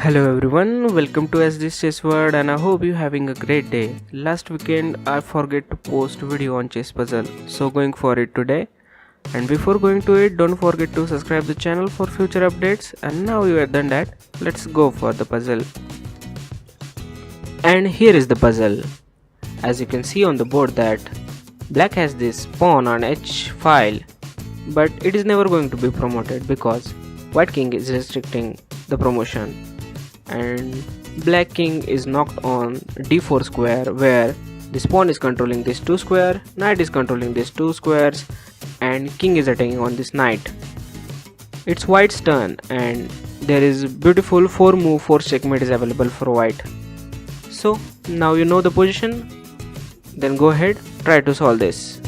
Hello everyone, welcome to sdschessworld and I hope you're having a great day. Last weekend I forget to post video on chess puzzle, so going for it today. And before going to it, don't forget to subscribe the channel for future updates. And now you have done that, let's go for the puzzle. And here is the puzzle. As you can see on the board that black has this pawn on h file, but it is never going to be promoted because white king is restricting the promotion, and black king is knocked on d4 square where this pawn is controlling this 2 square, knight is controlling these 2 squares, and king is attacking on this knight. It's white's turn and there is beautiful 4 move force checkmate is available for white. So now you know the position, then go ahead, try to solve this.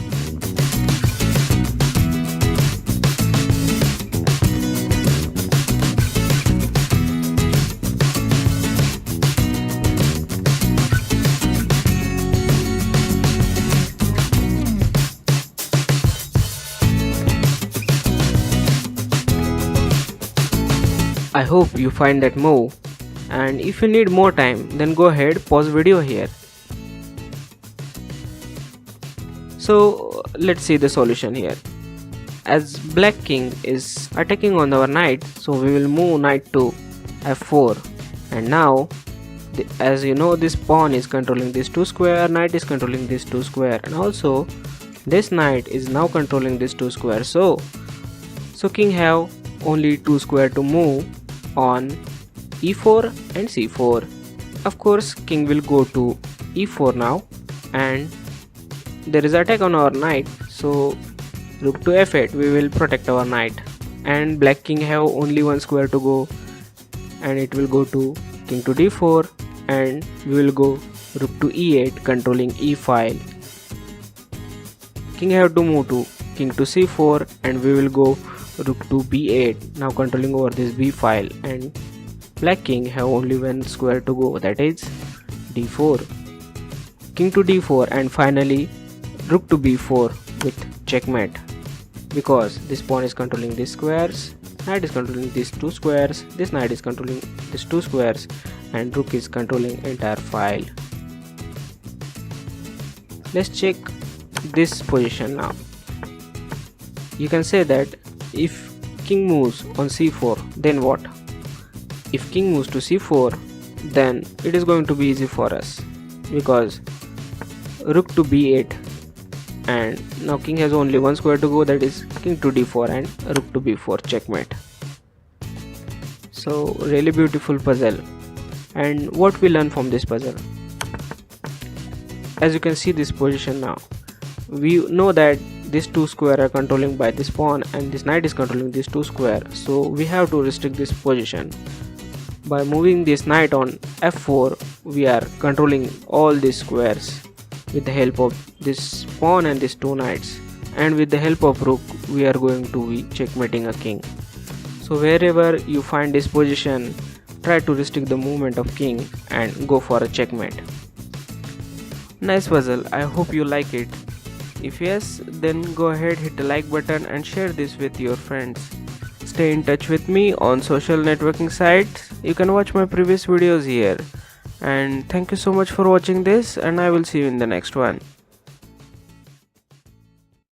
I hope you find that move, and if you need more time then go ahead, pause video here. So let's see the solution here. As black king is attacking on our knight, so we will move knight to f4, and now as you know this pawn is controlling this 2 square, knight is controlling this 2 square, and also this knight is now controlling this 2 square. So king have only 2 square to move on e4 and c4. Of course king will go to e4 now, and there is attack on our knight, so rook to f8 we will protect our knight, and black king have only 1 square to go, and it will go to king to d4, and we will go rook to e8 controlling e file. King have to move to king to c4, and we will go rook to b8 now controlling over this b file, and black king have only 1 square to go, that is d4, king to d4, and finally rook to b4 with checkmate, because this pawn is controlling these squares, knight is controlling these 2 squares, this knight is controlling these 2 squares, and rook is controlling entire file. Let's check this position now. You can say that if king moves on c4, then what? If king moves to c4, then it is going to be easy for us, because rook to b8, and now king has only 1 square to go, that is king to d4 and rook to b4 checkmate. So really beautiful puzzle. And what we learn from this puzzle? As you can see this position now, we know that these 2 square are controlling by this pawn and this knight is controlling this 2 square, so we have to restrict this position. By moving this knight on f4, we are controlling all these squares with the help of this pawn and these 2 knights, and with the help of rook we are going to be checkmating a king. So wherever you find this position, try to restrict the movement of king and go for a checkmate. Nice puzzle, I hope you like it. If yes, then go ahead, hit the like button and share this with your friends. Stay in touch with me on social networking sites. You can watch my previous videos here. And thank you so much for watching this, and I will see you in the next one.